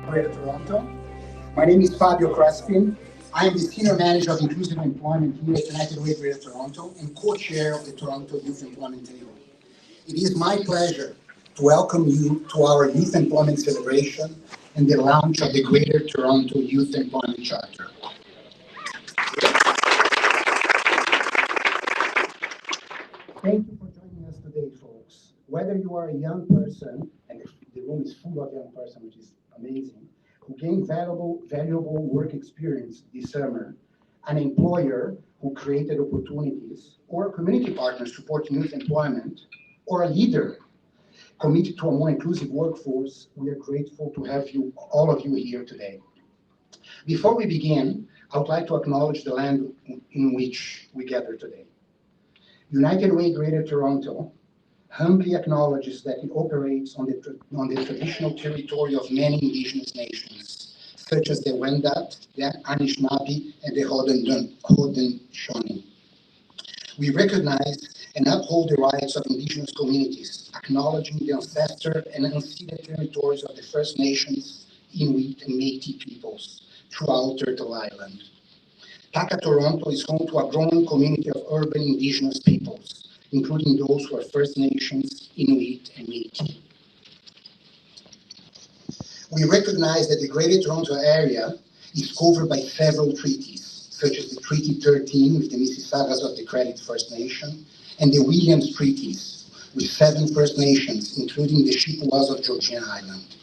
Greater Toronto. My name is Fabio Crespin. I am the Senior Manager of Inclusive Employment here at United Way Greater Toronto and co-chair of the Toronto Youth Employment Table. It is my pleasure to welcome you to our Youth Employment celebration and the launch of the Greater Toronto Youth Employment Charter. Thank you for joining us today, folks. Whether you are a young person, and the room is full of young person, which is amazing, who gained valuable work experience this summer, an employer who created opportunities, or a community partner supporting youth employment, or a leader committed to a more inclusive workforce, we are grateful to have all of you here today. Before we begin, I would like to acknowledge the land in which we gather today. United Way Greater Toronto humbly acknowledges that it operates on the traditional territory of many Indigenous nations, such as the Wendat, the Anishinaabe, and the Haudenosaunee. We recognize and uphold the rights of Indigenous communities, acknowledging the ancestral and unceded territories of the First Nations, Inuit, and Métis peoples throughout Turtle Island. Taka Toronto is home to a growing community of urban Indigenous peoples, including those who are First Nations, Inuit, and Métis. We recognize that the Greater Toronto Area is covered by several treaties, such as the Treaty 13 with the Mississaugas of the Credit First Nation, and the Williams Treaties with 7 First Nations, including the Chippewas of Georgian Island.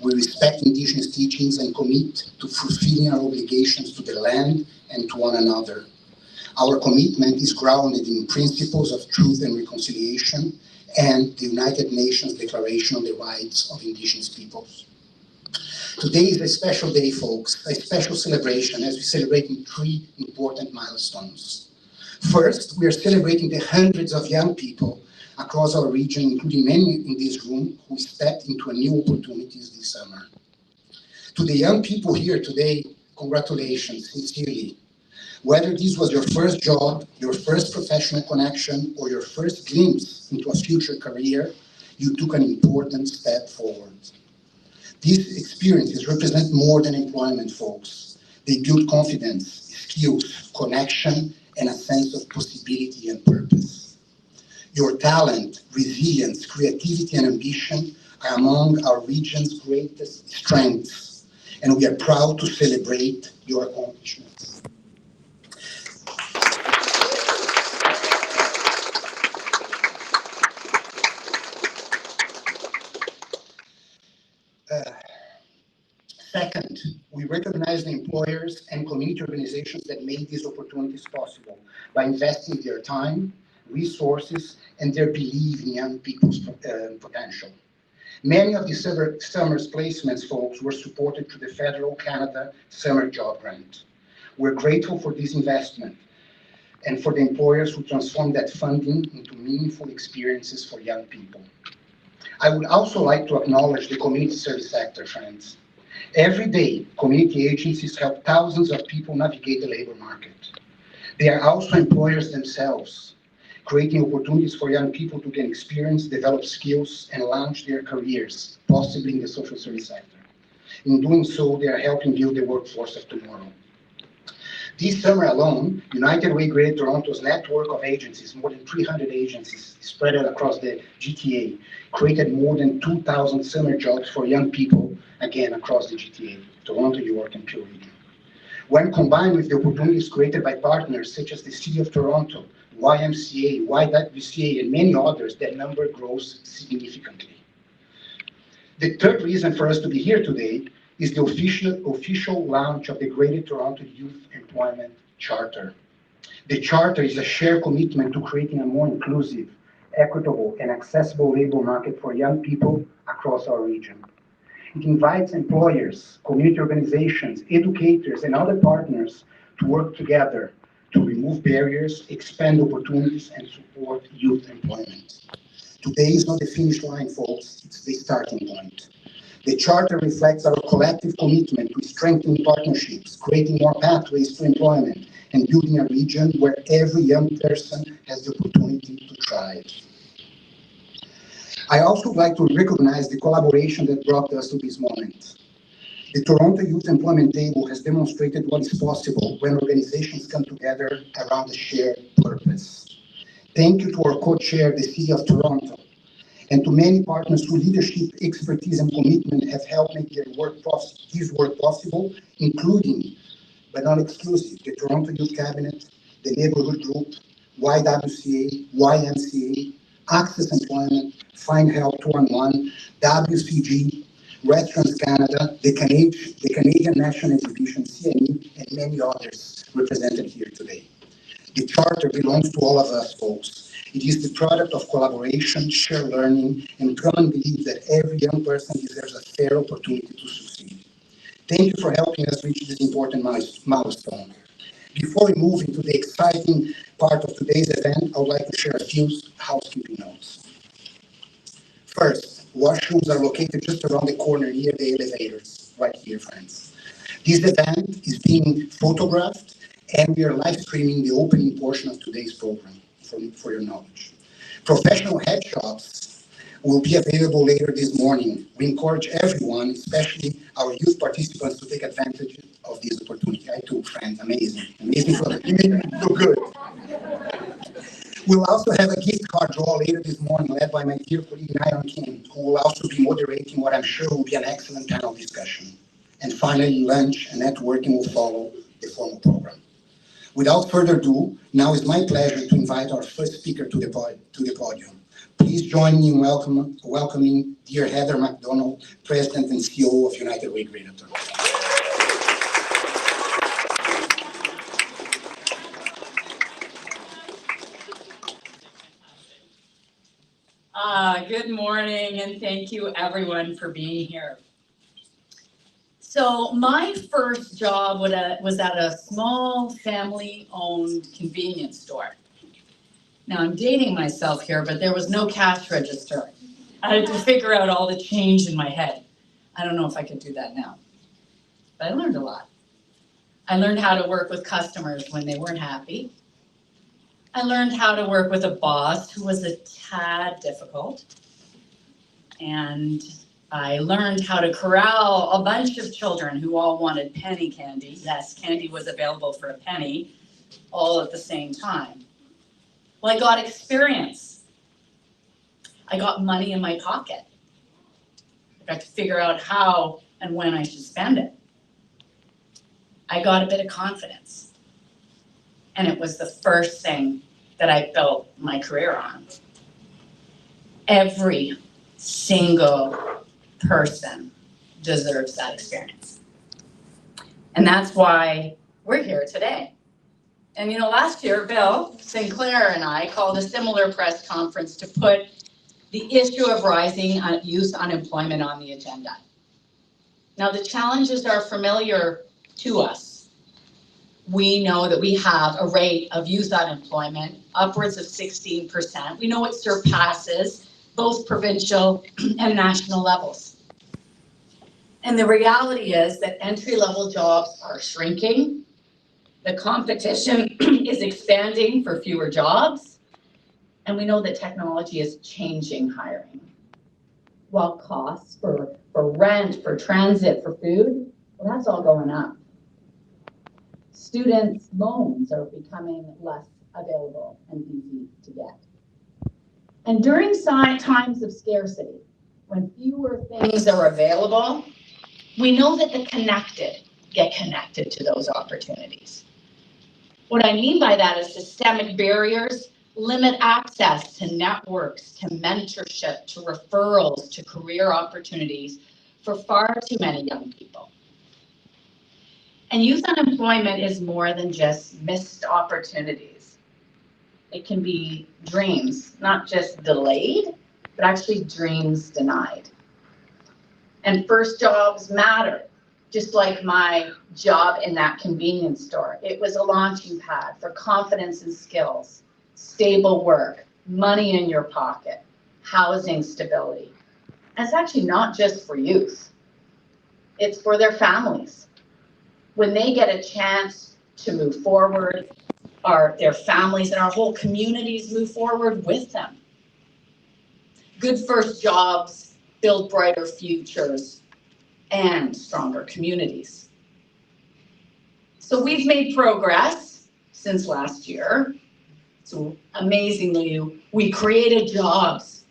We respect Indigenous teachings and commit to fulfilling our obligations to the land and to one another. Our commitment is grounded in principles of truth and reconciliation and the United Nations Declaration on the Rights of Indigenous Peoples. Today is a special day, folks, a special celebration as we celebrate 3 important milestones. First, we are celebrating the hundreds of young people across our region, including many in this room, who stepped into new opportunities this summer. To the young people here today, congratulations, sincerely. Whether this was your first job, your first professional connection, or your first glimpse into a future career, you took an important step forward. These experiences represent more than employment, folks. They build confidence, skills, connection, and a sense of possibility and purpose. Your talent, resilience, creativity, and ambition are among our region's greatest strengths, and we are proud to celebrate your accomplishments. Second, we recognize the employers and community organizations that made these opportunities possible by investing their time, resources, and their belief in young people's potential. Many of the summer's placements, folks, were supported through the Federal Canada Summer Job Grant. We're grateful for this investment and for the employers who transformed that funding into meaningful experiences for young people. I would also like to acknowledge the community service sector, friends. Every day, community agencies help thousands of people navigate the labor market. They are also employers themselves, creating opportunities for young people to gain experience, develop skills, and launch their careers, possibly in the social service sector. In doing so, they are helping build the workforce of tomorrow. This summer alone, United Way Greater Toronto's network of agencies, more than 300 agencies spread across the GTA, created more than 2,000 summer jobs for young people, again, across the GTA, Toronto, York, and Peel region. When combined with the opportunities created by partners such as the City of Toronto, YMCA, YWCA, and many others, that number grows significantly. The third reason for us to be here today is the official launch of the Greater Toronto Youth Employment Charter. The Charter is a shared commitment to creating a more inclusive, equitable, and accessible labor market for young people across our region. It invites employers, community organizations, educators, and other partners to work together to remove barriers, expand opportunities, and support youth employment. Today is not the finish line, folks, it's the starting point. The Charter reflects our collective commitment to strengthening partnerships, creating more pathways to employment, and building a region where every young person has the opportunity to thrive. I also would like to recognize the collaboration that brought us to this moment. The Toronto Youth Employment Table has demonstrated what is possible when organizations come together around a shared purpose. Thank you to our co-chair, the City of Toronto, and to many partners whose leadership, expertise, and commitment have helped make this work possible, including, but not exclusive, the Toronto Youth Cabinet, the Neighborhood Group, YWCA, YMCA, Access Employment, Find Help 211, WCG, Restaurants Canada, the Canadian National Exhibition, CNE, and many others represented here today. The charter belongs to all of us, folks. It is the product of collaboration, shared learning, and common belief that every young person deserves a fair opportunity to succeed. Thank you for helping us reach this important milestone. Before we move into the exciting part of today's event, I would like to share a few housekeeping notes. First, washrooms are located just around the corner near the elevators, right here, friends. This event is being photographed, and we are live streaming the opening portion of today's program, for your knowledge. Professional headshots will be available later this morning. We encourage everyone, especially our youth participants, to take advantage of this opportunity. I too, friends, amazing photo. You made me look good. We'll also have a gift card draw later this morning, led by my dear colleague Aug14, who will also be moderating what I'm sure will be an excellent panel discussion. And finally, lunch and networking will follow the formal program. Without further ado, now it's my pleasure to invite our first speaker to the podium. Please join me in welcoming dear Heather McDonald, President and CEO of United Way Greater Toronto. Good morning, and thank you everyone for being here. So my first job was at a small family-owned convenience store. Now I'm dating myself here, but there was no cash register. I had to figure out all the change in my head. I don't know if I could do that now, but I learned a lot. I learned how to work with customers when they weren't happy. I learned how to work with a boss who was a tad difficult. And I learned how to corral a bunch of children who all wanted penny candy. Yes, candy was available for a penny, all at the same time. Well, I got experience. I got money in my pocket. I got to figure out how and when I should spend it. I got a bit of confidence. And it was the first thing that I built my career on. Every single person deserves that experience. And that's why we're here today. And you know, last year, Bill Sinclair and I called a similar press conference to put the issue of rising youth unemployment on the agenda. Now, the challenges are familiar to us. We know that we have a rate of youth unemployment upwards of 16%. We know it surpasses both provincial and national levels. And the reality is that entry-level jobs are shrinking. The competition is expanding for fewer jobs. And we know that technology is changing hiring. While costs for rent, for transit, for food, well, that's all going up. Students' loans are becoming less available and easy to get. And during times of scarcity, when fewer things are available, we know that the connected get connected to those opportunities. What I mean by that is systemic barriers limit access to networks, to mentorship, to referrals, to career opportunities for far too many young people. And youth unemployment is more than just missed opportunities. It can be dreams, not just delayed, but actually dreams denied. And first jobs matter, just like my job in that convenience store. It was a launching pad for confidence and skills, stable work, money in your pocket, housing stability. And it's actually not just for youth. It's for their families. When they get a chance to move forward, their families and our whole communities move forward with them. Good first jobs build brighter futures and stronger communities. So we've made progress since last year. So amazingly, we created jobs.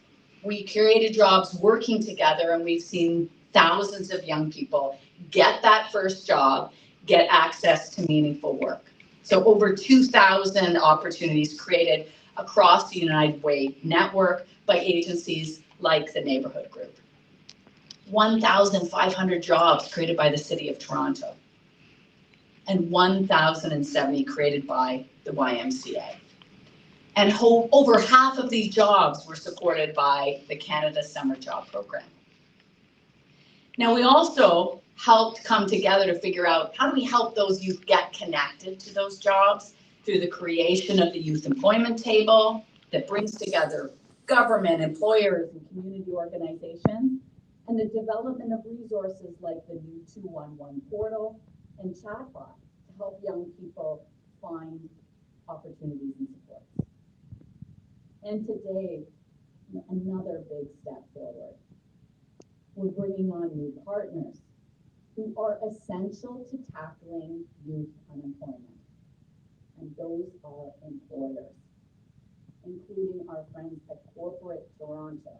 We created jobs working together, and we've seen thousands of young people get that first job, get access to meaningful work. So over 2,000 opportunities created across the United Way network by agencies like the Neighborhood Group. 1,500 jobs created by the City of Toronto, and 1,070 created by the YMCA. And over half of these jobs were supported by the Canada Summer Job Program. Now, we also helped come together to figure out how do we help those youth get connected to those jobs through the creation of the Youth Employment Table that brings together government, employers, and community organizations, and the development of resources like the new 211 portal and chatbot to help young people find opportunities and supports. And today, another big step forward. We're bringing on new partners who are essential to tackling youth unemployment. And those are employers, including our friends at Corporate Toronto.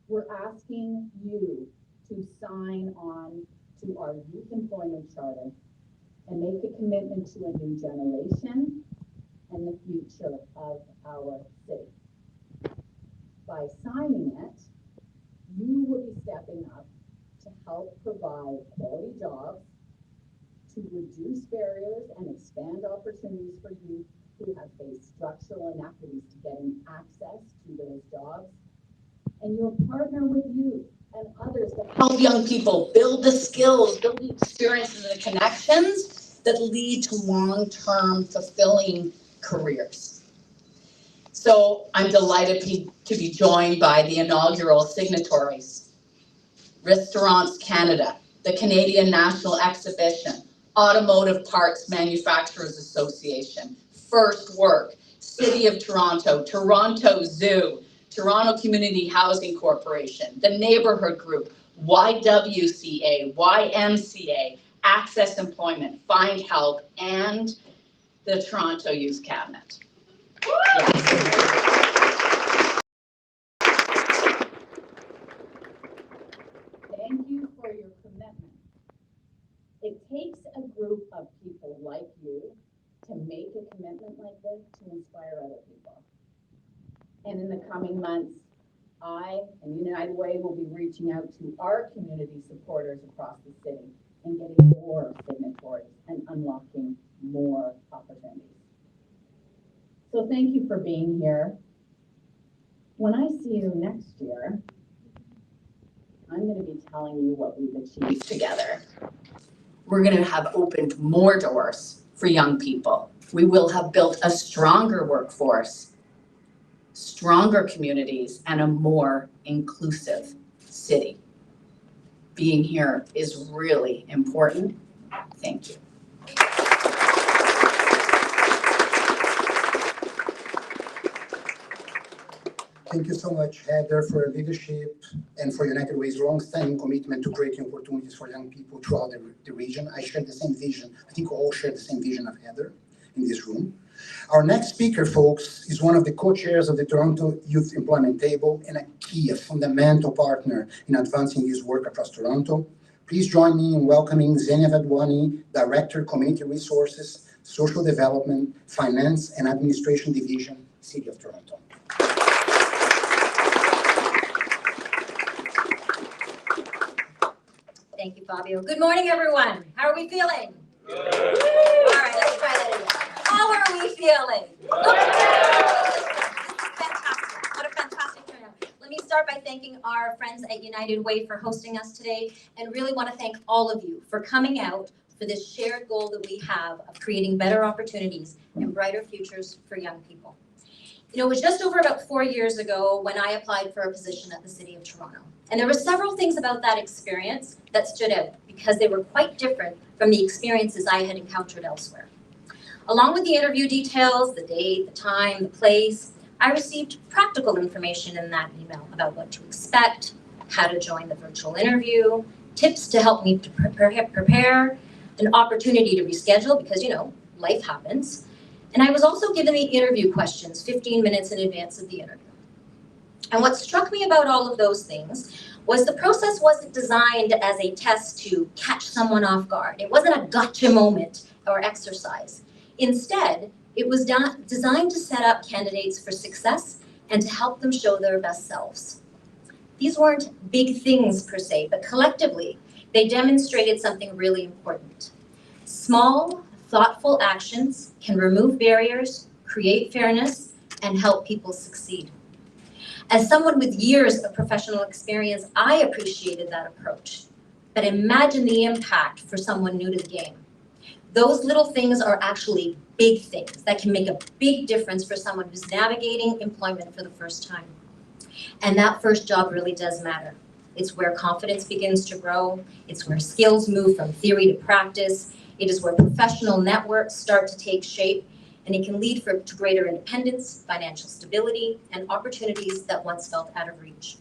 We're asking you to sign on to our Youth Employment Charter and make a commitment to a new generation and the future of our city. By signing it, you will be stepping up to help provide quality jobs, to reduce barriers and expand opportunities for youth who have faced structural inequities to getting access to those jobs. And you'll partner with youth and others to help young people build the skills, build the experiences and the connections that lead to long-term fulfilling careers. So I'm delighted to be joined by the inaugural signatories: Restaurants Canada, the Canadian National Exhibition, Automotive Parts Manufacturers Association, First Work, City of Toronto, Toronto Zoo, Toronto Community Housing Corporation, the Neighborhood Group, YWCA, YMCA, Access Employment, Find Help, and the Toronto Youth Cabinet. Yes. Thank you for your commitment. It takes a group of people like you to make a commitment like this to inspire other people. And in the coming months, I and United Way will be reaching out to our community supporters across the city and getting more signatories and unlocking more opportunities. So thank you for being here. When I see you next year, I'm going to be telling you what we've achieved together. We're going to have opened more doors for young people. We will have built a stronger workforce, stronger communities, and a more inclusive city. Being here is really important. Thank you. Thank you so much, Heather, for your leadership and for United Way's long-standing commitment to creating opportunities for young people throughout the region. I share the same vision. I think we all share the same vision of Heather in this room. Our next speaker, folks, is one of the co-chairs of the Toronto Youth Employment Table and a fundamental partner in advancing this work across Toronto. Please join me in welcoming Zenia Vadwani, Director, Community Resources, Social Development, Finance and Administration Division, City of Toronto. Thank you, Fabio. Good morning, everyone. How are we feeling? Good. All right, let's try that again. How are we feeling? Fantastic. What a fantastic turnout. Let me start by thanking our friends at United Way for hosting us today, and really want to thank all of you for coming out for this shared goal that we have of creating better opportunities and brighter futures for young people. You know, it was just over about 4 years ago when I applied for a position at the City of Toronto. And there were several things about that experience that stood out because they were quite different from the experiences I had encountered elsewhere. Along with the interview details, the date, the time, the place, I received practical information in that email about what to expect, how to join the virtual interview, tips to help me to prepare, an opportunity to reschedule because, life happens. And I was also given the interview questions 15 minutes in advance of the interview. And what struck me about all of those things was the process wasn't designed as a test to catch someone off guard. It wasn't a gotcha moment or exercise. Instead, it was designed to set up candidates for success and to help them show their best selves. These weren't big things per se, but collectively, they demonstrated something really important. Small, thoughtful actions can remove barriers, create fairness, and help people succeed. As someone with years of professional experience, I appreciated that approach. But imagine the impact for someone new to the game. Those little things are actually big things that can make a big difference for someone who's navigating employment for the first time. And that first job really does matter. It's where confidence begins to grow. It's where skills move from theory to practice. It is where professional networks start to take shape, and it can lead to greater independence, financial stability, and opportunities that once felt out of reach.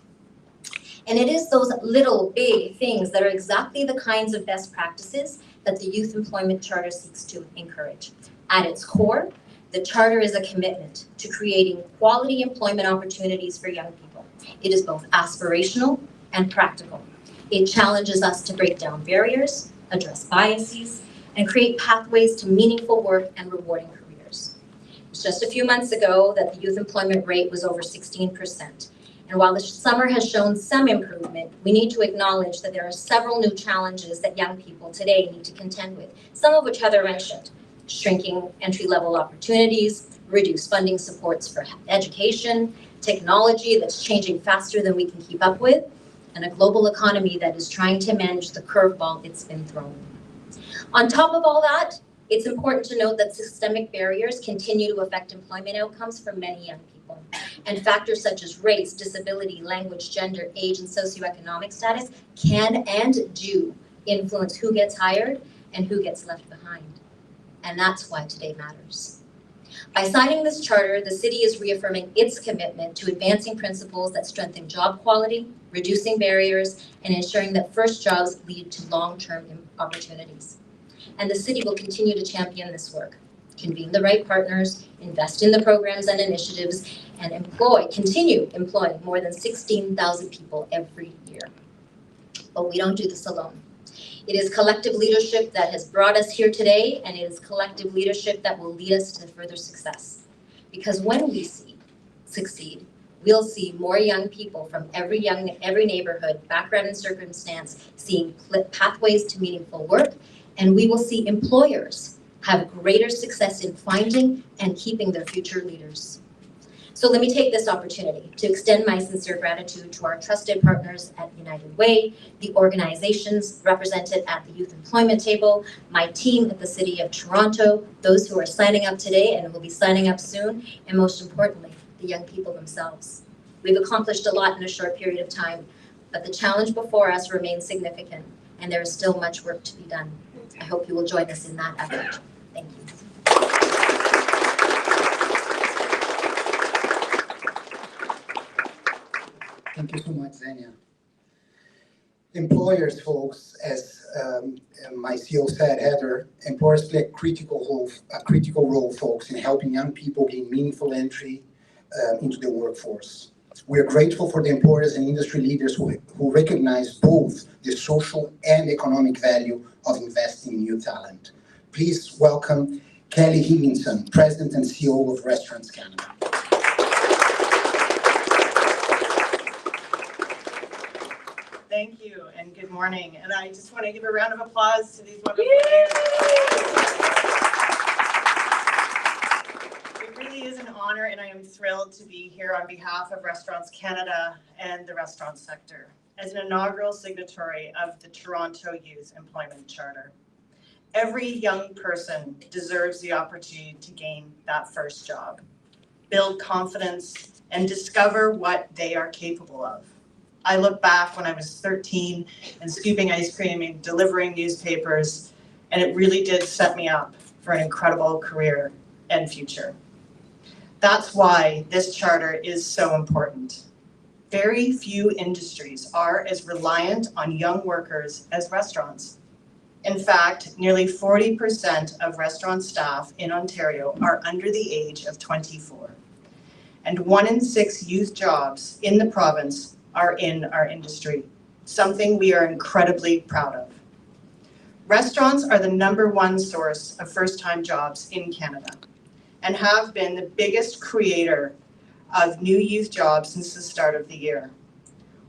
And it is those little, big things that are exactly the kinds of best practices that the Youth Employment Charter seeks to encourage. At its core, the Charter is a commitment to creating quality employment opportunities for young people. It is both aspirational and practical. It challenges us to break down barriers, address biases, and create pathways to meaningful work and rewarding careers. It was just a few months ago that the youth employment rate was over 16%. And while the summer has shown some improvement, we need to acknowledge that there are several new challenges that young people today need to contend with, some of which Heather mentioned: shrinking entry-level opportunities, reduced funding supports for education, technology that's changing faster than we can keep up with, and a global economy that is trying to manage the curveball it's been thrown. On top of all that, it's important to note that systemic barriers continue to affect employment outcomes for many young people. And factors such as race, disability, language, gender, age, and socioeconomic status can and do influence who gets hired and who gets left behind. And that's why today matters. By signing this charter, the city is reaffirming its commitment to advancing principles that strengthen job quality, reducing barriers, and ensuring that first jobs lead to long-term opportunities. And the city will continue to champion this work, convene the right partners, invest in the programs and initiatives, and continue employing more than 16,000 people every year. But we don't do this alone. It is collective leadership that has brought us here today, and it is collective leadership that will lead us to further success. Because when we succeed, we'll see more young people from every neighborhood, background, and circumstance seeing pathways to meaningful work, and we will see employers have greater success in finding and keeping their future leaders. So let me take this opportunity to extend my sincere gratitude to our trusted partners at United Way, the organizations represented at the Youth Employment Table, my team at the City of Toronto, those who are signing up today and will be signing up soon, and most importantly, the young people themselves. We've accomplished a lot in a short period of time, but the challenge before us remains significant, and there is still much work to be done. I hope you will join us in that effort. Thank you. Thank you so much, Xenia. Employers, folks, as my CEO said, Heather, employers play a critical role, folks, in helping young people gain meaningful entry into the workforce. We are grateful for the employers and industry leaders who recognize both the social and economic value of investing in new talent. Please welcome Kelly Higginson, President and CEO of Restaurants Canada. Thank you, and good morning. And I just want to give a round of applause to these wonderful leaders. It really is an honor, and I am thrilled to be here on behalf of Restaurants Canada and the restaurant sector as an inaugural signatory of the Toronto Youth Employment Charter. Every young person deserves the opportunity to gain that first job, build confidence, and discover what they are capable of. I look back when I was 13 and scooping ice cream and delivering newspapers, and it really did set me up for an incredible career and future. That's why this charter is so important. Very few industries are as reliant on young workers as restaurants. In fact, nearly 40% of restaurant staff in Ontario are under the age of 24. And 1 in 6 youth jobs in the province are in our industry, something we are incredibly proud of. Restaurants are the #1 source of first-time jobs in Canada and have been the biggest creator of new youth jobs since the start of the year.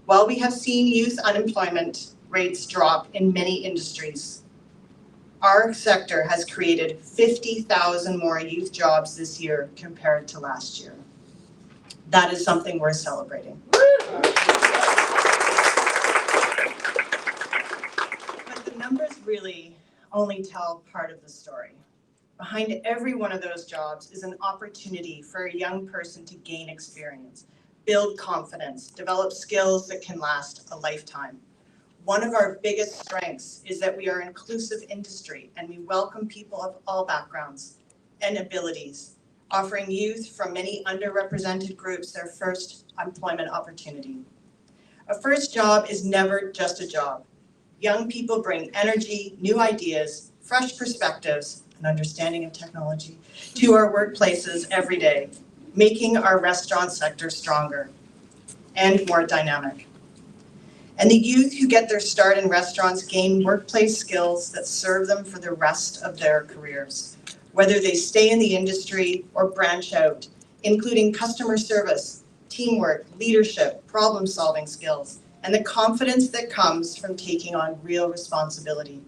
While we have seen youth unemployment rates drop in many industries, our sector has created 50,000 more youth jobs this year compared to last year. That is something we're celebrating. But the numbers really only tell part of the story. Behind every one of those jobs is an opportunity for a young person to gain experience, build confidence, develop skills that can last a lifetime. One of our biggest strengths is that we are an inclusive industry and we welcome people of all backgrounds and abilities, offering youth from many underrepresented groups their first employment opportunity. A first job is never just a job. Young people bring energy, new ideas, fresh perspectives, and understanding of technology to our workplaces every day, making our restaurant sector stronger and more dynamic. And the youth who get their start in restaurants gain workplace skills that serve them for the rest of their careers, whether they stay in the industry or branch out, including customer service, teamwork, leadership, problem-solving skills, and the confidence that comes from taking on real responsibility.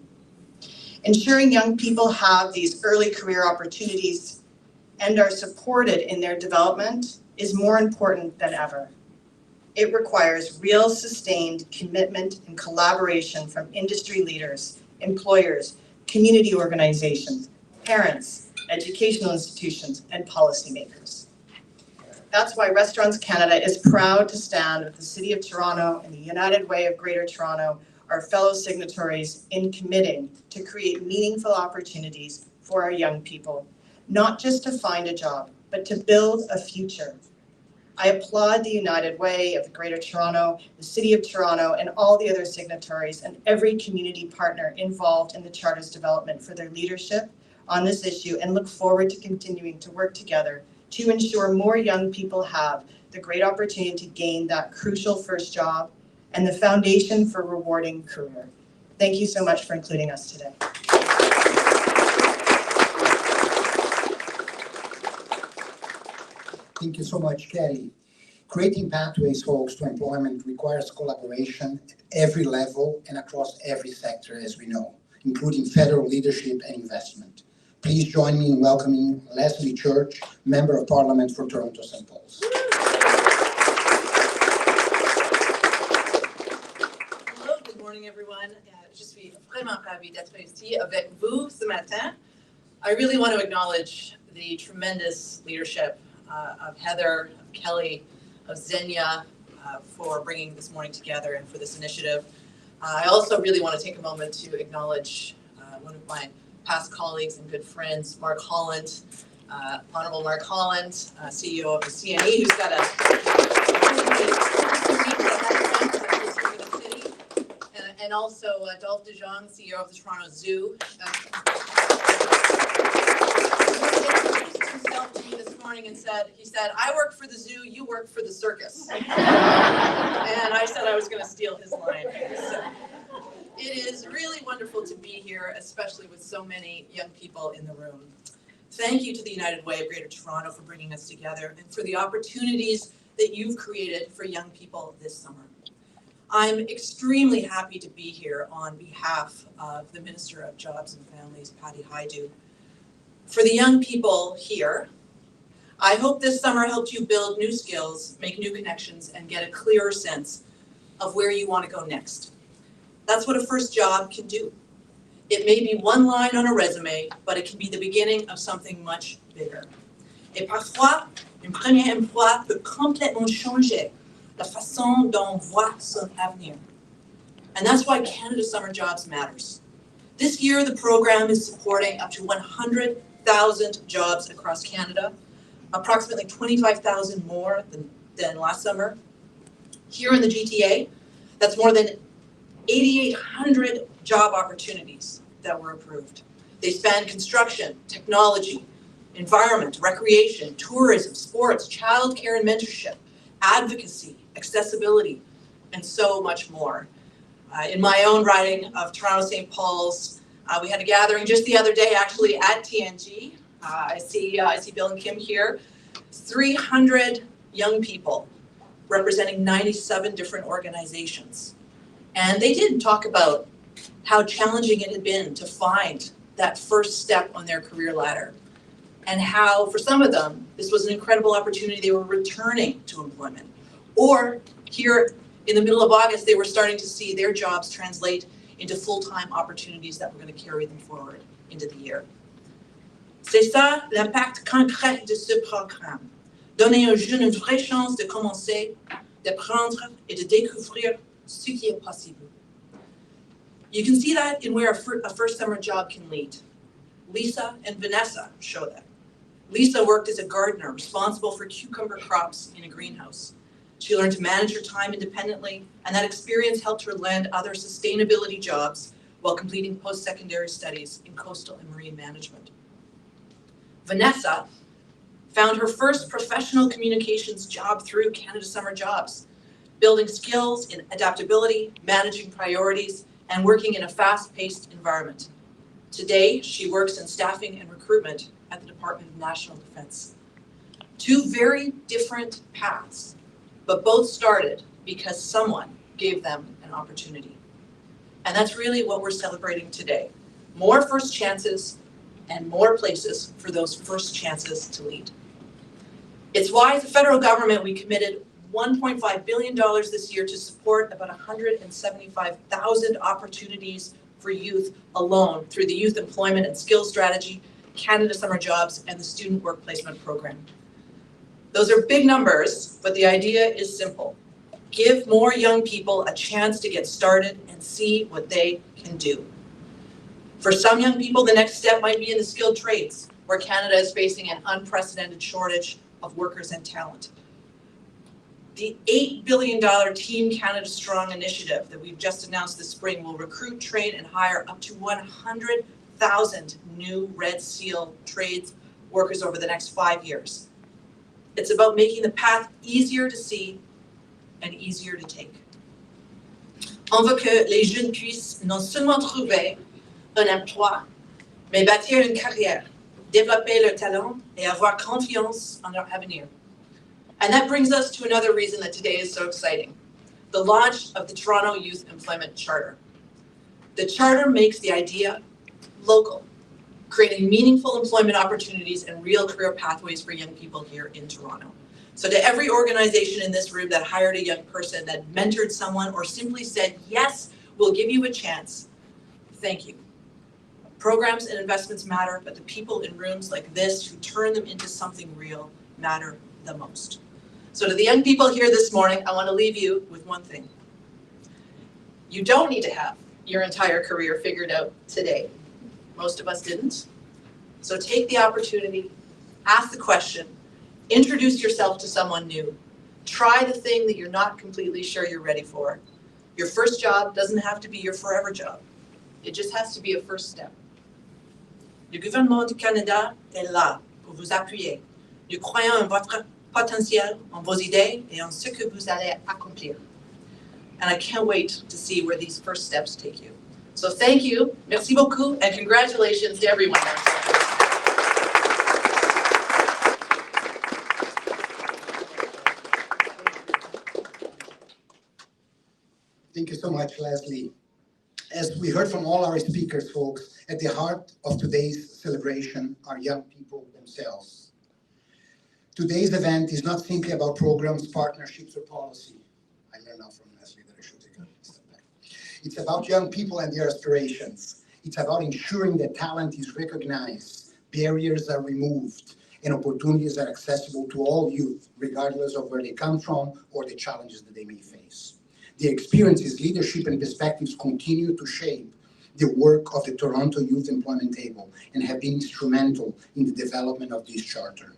Ensuring young people have these early career opportunities and are supported in their development is more important than ever. It requires real sustained commitment and collaboration from industry leaders, employers, community organizations, parents, educational institutions, and policymakers. That's why Restaurants Canada is proud to stand with the City of Toronto and the United Way of Greater Toronto, our fellow signatories, in committing to create meaningful opportunities for our young people, not just to find a job, but to build a future. I applaud the United Way of Greater Toronto, the City of Toronto, and all the other signatories and every community partner involved in the Charter's development for their leadership on this issue, and look forward to continuing to work together to ensure more young people have the great opportunity to gain that crucial first job and the foundation for a rewarding career. Thank you so much for including us today. Thank you so much, Kelly. Creating pathways, folks, to employment requires collaboration at every level and across every sector, as we know, including federal leadership and investment. Please join me in welcoming Leslie Church, Member of Parliament for Toronto St. Paul's. Hello, good morning everyone. Je suis vraiment ravie d'être ici avec vous ce matin. I really want to acknowledge the tremendous leadership of Heather, of Kelly, of Xenia for bringing this morning together and for this initiative. I also really want to take a moment to acknowledge one of my past colleagues and good friends, Mark Holland, Honorable Mark Holland, CEO of the CNE, who's got and also Dolph DeJong, CEO of the Toronto Zoo. Himself to me this morning and he said, I work for the zoo, you work for the circus. And I said I was going to steal his line. So it is really wonderful to be here, especially with so many young people in the room. Thank you to the United Way of Greater Toronto for bringing us together and for the opportunities that you've created for young people this summer. I'm extremely happy to be here on behalf of the Minister of Jobs and Families, Patty Hajdu. For the young people here, I hope this summer helped you build new skills, make new connections, and get a clearer sense of where you want to go next. That's what a first job can do. It may be one line on a resume, but it can be the beginning of something much bigger. Et parfois, un premier emploi peut complètement changer la façon dont on voit son avenir. And that's why Canada Summer Jobs matters. This year, the program is supporting up to 100,000 jobs across Canada, approximately 25,000 more than last summer. Here in the GTA, that's more than 8,800 job opportunities that were approved. They span construction, technology, environment, recreation, tourism, sports, childcare and mentorship, advocacy, accessibility, and so much more. In my own riding of Toronto St. Paul's, we had a gathering just the other day actually at TNG. I see Bill and Kim here. 300 young people representing 97 different organizations. And they did talk about how challenging it had been to find that first step on their career ladder, and how for some of them, this was an incredible opportunity. They were returning to employment. Or here in the middle of August, they were starting to see their jobs translate into full-time opportunities that were going to carry them forward into the year. C'est ça l'impact concret de ce programme. Donner aux jeunes une vraie chance de commencer, d'apprendre et de découvrir ce qui est possible. You can see that in where a first summer job can lead. Lisa and Vanessa show that. Lisa worked as a gardener responsible for cucumber crops in a greenhouse. She learned to manage her time independently, and that experience helped her land other sustainability jobs while completing post-secondary studies in coastal and marine management. Vanessa found her first professional communications job through Canada Summer Jobs, building skills in adaptability, managing priorities, and working in a fast-paced environment. Today, she works in staffing and recruitment at the Department of National Defense. Two very different paths, but both started because someone gave them an opportunity. And that's really what we're celebrating today. More first chances and more places for those first chances to lead. It's why as a federal government, we committed $1.5 billion this year to support about 175,000 opportunities for youth alone through the Youth Employment and Skills Strategy, Canada Summer Jobs, and the Student Work Placement Program. Those are big numbers, but the idea is simple. Give more young people a chance to get started and see what they can do. For some young people, the next step might be in the skilled trades, where Canada is facing an unprecedented shortage of workers and talent. The $8 billion Team Canada Strong initiative that we've just announced this spring will recruit, train, and hire up to 100,000 new Red Seal trades workers over the next 5 years. It's about making the path easier to see and easier to take. On veut que les jeunes puissent non seulement trouver un emploi, mais bâtir une carrière, développer leur talent et avoir confiance en leur avenir. And that brings us to another reason that today is so exciting, the launch of the Toronto Youth Employment Charter. The charter makes the idea local, creating meaningful employment opportunities and real career pathways for young people here in Toronto. So to every organization in this room that hired a young person, that mentored someone, or simply said, yes, we'll give you a chance, thank you. Programs and investments matter, but the people in rooms like this who turn them into something real matter the most. So to the young people here this morning, I want to leave you with one thing. You don't need to have your entire career figured out today. Most of us didn't. So take the opportunity, ask the question, introduce yourself to someone new. Try the thing that you're not completely sure you're ready for. Your first job doesn't have to be your forever job. It just has to be a first step. Le gouvernement du Canada est là pour vous appuyer. Nous croyons en votre potentiel, en vos idées et en ce que vous allez accomplir. And I can't wait to see where these first steps take you. So thank you, merci beaucoup, and congratulations to everyone. Thank you so much, Leslie. As we heard from all our speakers, folks, at the heart of today's celebration are young people themselves. Today's event is not simply about programs, partnerships, or policy. I learned now from Leslie that I should take a step back. It's about young people and their aspirations. It's about ensuring that talent is recognized, barriers are removed, and opportunities are accessible to all youth, regardless of where they come from or the challenges that they may face. Their experiences, leadership, and perspectives continue to shape the work of the Toronto Youth Employment Table and have been instrumental in the development of this charter.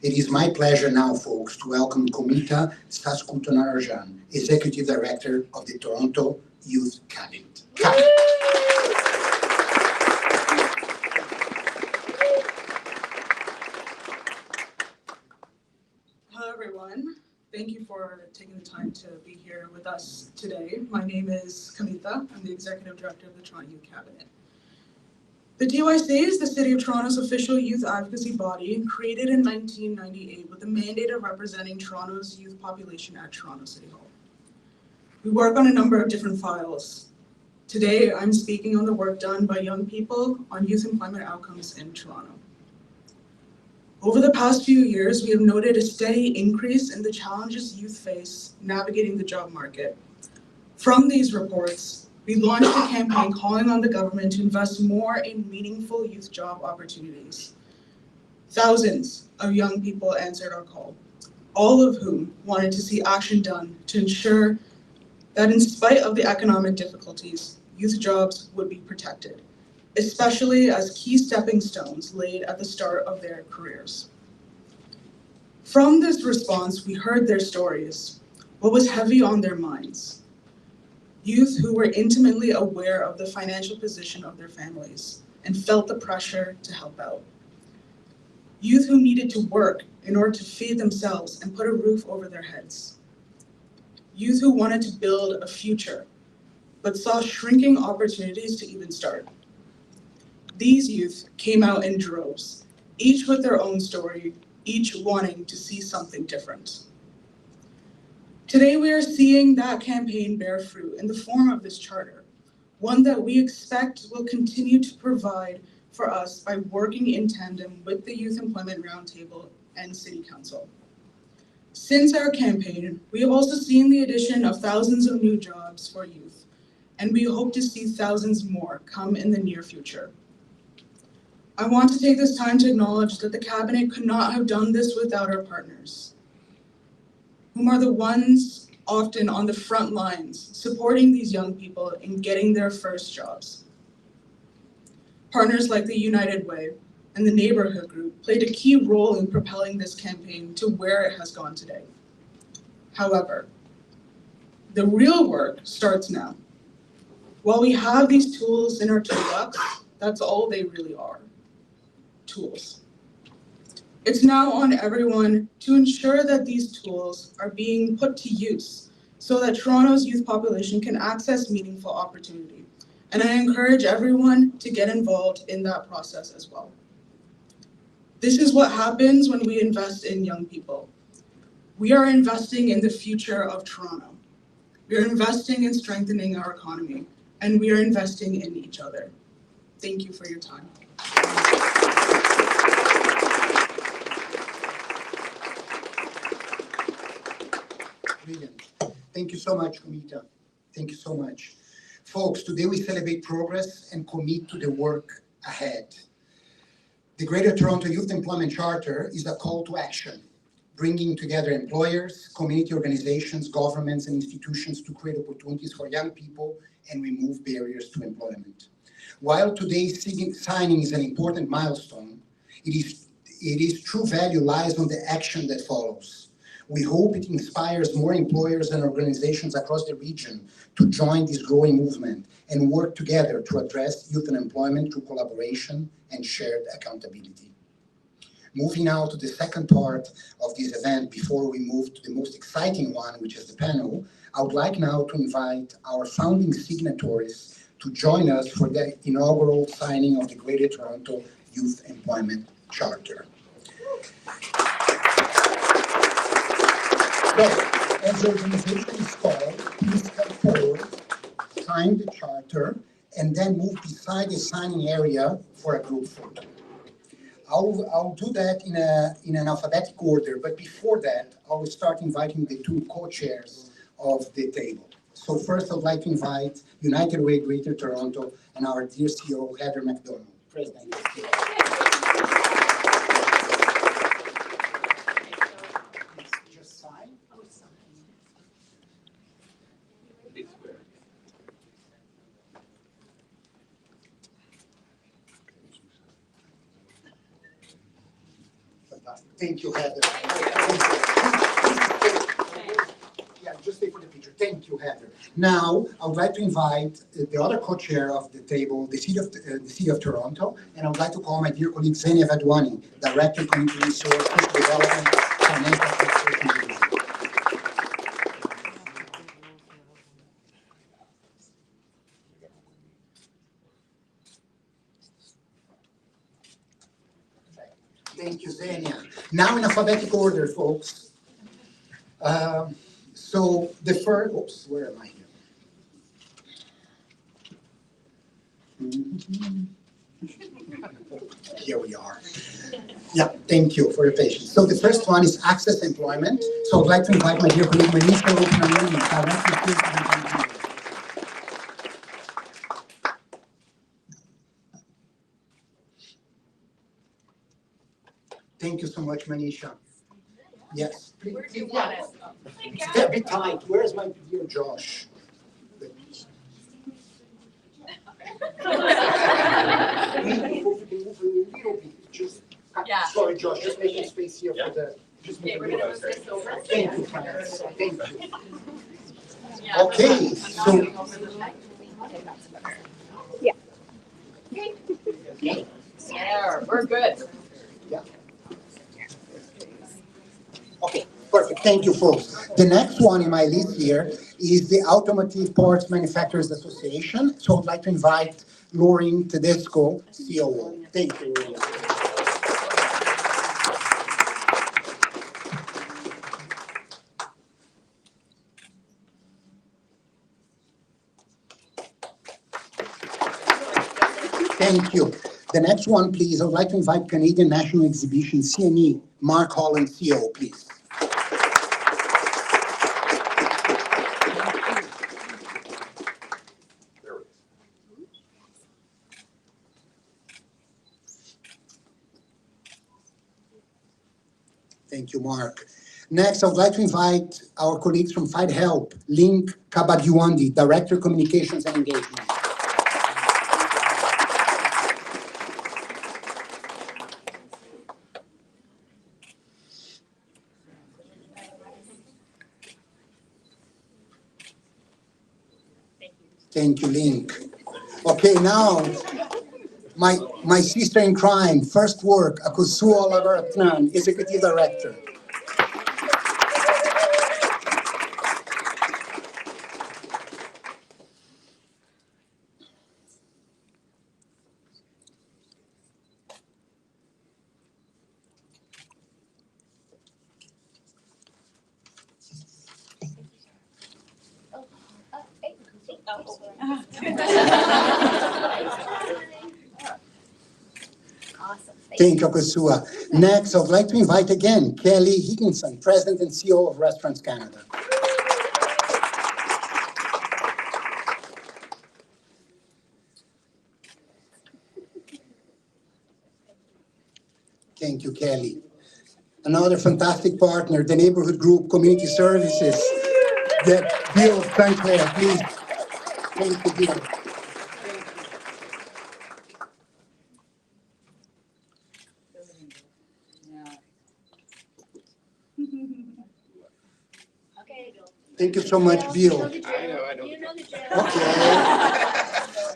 It is my pleasure now, folks, to welcome Komita Saskutanarajan, Executive Director of the Toronto Youth Cabinet. Hello, everyone. Thank you for taking the time to be here with us today. My name is Kamita. I'm the Executive Director of the Toronto Youth Cabinet. The TYC is the City of Toronto's official youth advocacy body, created in 1998 with the mandate of representing Toronto's youth population at Toronto City Hall. We work on a number of different files. Today, I'm speaking on the work done by young people on youth employment outcomes in Toronto. Over the past few years, we have noted a steady increase in the challenges youth face navigating the job market. From these reports, we launched a campaign calling on the government to invest more in meaningful youth job opportunities. Thousands of young people answered our call, all of whom wanted to see action done to ensure that in spite of the economic difficulties, youth jobs would be protected, especially as key stepping stones laid at the start of their careers. From this response, we heard their stories, what was heavy on their minds. Youth who were intimately aware of the financial position of their families and felt the pressure to help out. Youth who needed to work in order to feed themselves and put a roof over their heads. Youth who wanted to build a future, but saw shrinking opportunities to even start. These youth came out in droves, each with their own story, each wanting to see something different. Today, we are seeing that campaign bear fruit in the form of this charter, one that we expect will continue to provide for us by working in tandem with the Youth Employment Roundtable and City Council. Since our campaign, we have also seen the addition of thousands of new jobs for youth, and we hope to see thousands more come in the near future. I want to take this time to acknowledge that the Cabinet could not have done this without our partners, whom are the ones often on the front lines supporting these young people in getting their first jobs. Partners like the United Way and the Neighborhood Group played a key role in propelling this campaign to where it has gone today. However, the real work starts now. While we have these tools in our toolbox, that's all they really are, tools. It's now on everyone to ensure that these tools are being put to use so that Toronto's youth population can access meaningful opportunity. And I encourage everyone to get involved in that process as well. This is what happens when we invest in young people. We are investing in the future of Toronto. We are investing in strengthening our economy, and we are investing in each other. Thank you for your time. Brilliant. Thank you so much, Komita. Thank you so much. Folks, today we celebrate progress and commit to the work ahead. The Greater Toronto Youth Employment Charter is a call to action, bringing together employers, community organizations, governments, and institutions to create opportunities for young people and remove barriers to employment. While today's signing is an important milestone, its true value lies on the action that follows. We hope it inspires more employers and organizations across the region to join this growing movement and work together to address youth unemployment through collaboration and shared accountability. Moving now to the second part of this event, before we move to the most exciting one, which is the panel, I would like now to invite our founding signatories to join us for the inaugural signing of the Greater Toronto Youth Employment Charter. So, as the organization is called, please come forward, sign the charter, and then move beside the signing area for a group photo. I'll do that in an alphabetic order, but before that, I will start inviting the two co-chairs of the table. So first, I'd like to invite United Way Greater Toronto and our dear CEO, Heather McDonald. President. Just sign. Fantastic. Thank you, Heather. Yeah, just stay for the picture. Thank you, Heather. Now, I would like to invite the other co-chair of the table, the City of Toronto, and I would like to call my dear colleague Xenia Vadwani, Director of Community Resources Development, Financial Administration Division. Thank you, Xenia. Now in alphabetical order, folks. So the first, oops, where am I here? Here we are. Yeah, thank you for your patience. So the first one is access employment. So I'd like to invite my dear colleague Manisha Openamuni, Director of Field Engineering. Thank you so much, Manisha. Yes. Please, Where do you yeah. want it? It's a bit tight. Where's my dear Josh? Just, Yeah. sorry, Josh, just making space here for the. Just Okay, we're gonna move this over. Thank you, Clarence. Thank you. Yeah. Okay, so. There, we're good. Yeah. Okay, perfect. Thank you, folks. The next one in my list here is the Automotive Parts Manufacturers Association. So I'd like to invite Lauren Tedesco, COO. Thank you. Thank you. The next one, please. I would like to invite Canadian National Exhibition, CNE, Mark Holland, CEO, please. Thank you, Mark. Next, I would like to invite our colleagues from Fight Help, Link Kabadiwandi, Director, Communications and Engagement. Thank you, Link. Okay, now, my sister in crime, first work, Akosua Lagaratnan, Executive Director. Awesome. Thank you, Akosua. Next, I would like to invite again Kelly Higginson, President and CEO of Restaurants Canada. Thank you, Kelly. Another fantastic partner, the Neighborhood Group Community Services, the Bill Sinclair, please. Thank you, Bill. Thank you so much, Bill. I know. You know the drill.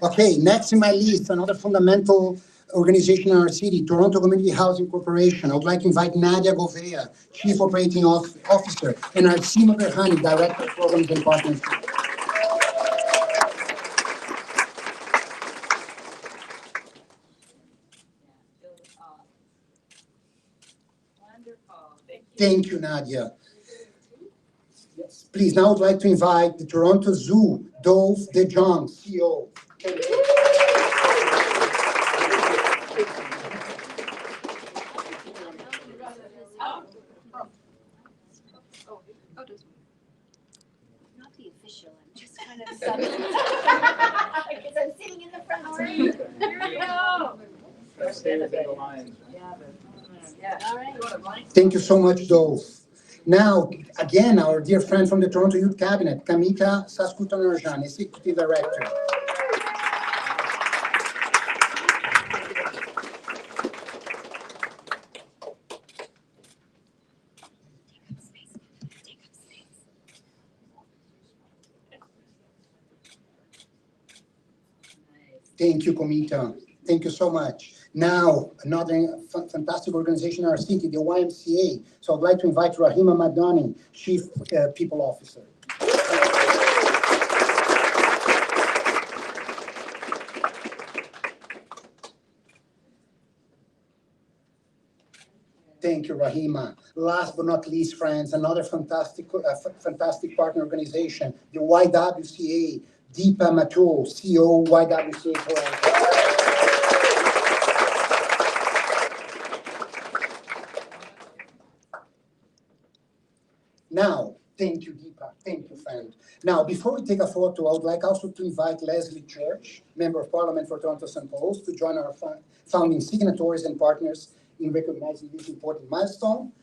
Okay. Okay, next in my list, another fundamental organization in our city, Toronto Community Housing Corporation. I would like to invite Nadia Govea, Chief Operating Officer, and Arsima Berhani, Director of Programs and Partnerships. Thank you, Nadia. Yes. Please, now I would like to invite the Toronto Zoo, Dove DeJong, CEO. Not the official, I'm just kind of subtle. Because I'm sitting in the front row. Here we go. All right. Thank you so much, Dove. Now, again, our dear friend from the Toronto Youth Cabinet, Kamika Saskutanarjan, Executive Director. Thank you, Comita. Thank you so much. Now, another fantastic organization in our city, the YMCA. So I'd like to invite Rahima Madani, Chief People Officer. Thank you, Rahima. Last but not least, friends, another fantastic partner organization, the YWCA. Deepa Mathur, CEO, YWCA Toronto. Now, thank you, Deepa. Thank you, friend. Now, before we take a photo, I would like also to invite Leslie Church, Member of Parliament for Toronto St. Paul's, to join our founding signatories and partners in recognizing this important milestone.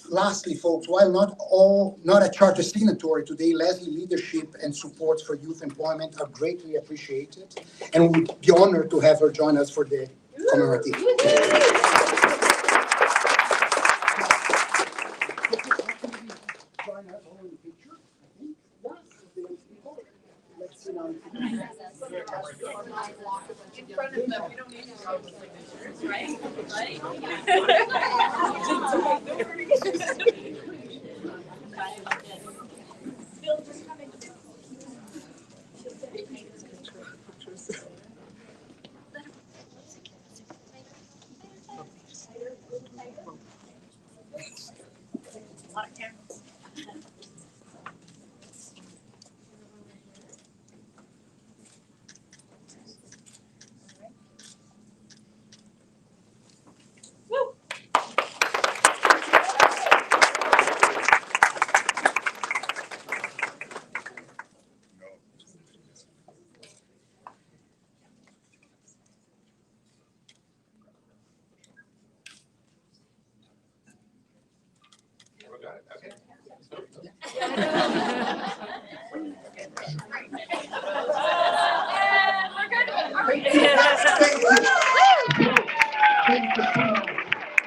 Lastly, folks, while not a charter signatory today, Leslie's leadership and support for youth employment are greatly appreciated, and we'd be honored to have her join us for the commemorative. In front of them, we don't need to show the signatures, right?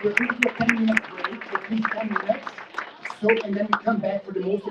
We're going to do a 10-minute break, at least 10 minutes. So, and then we come back for the most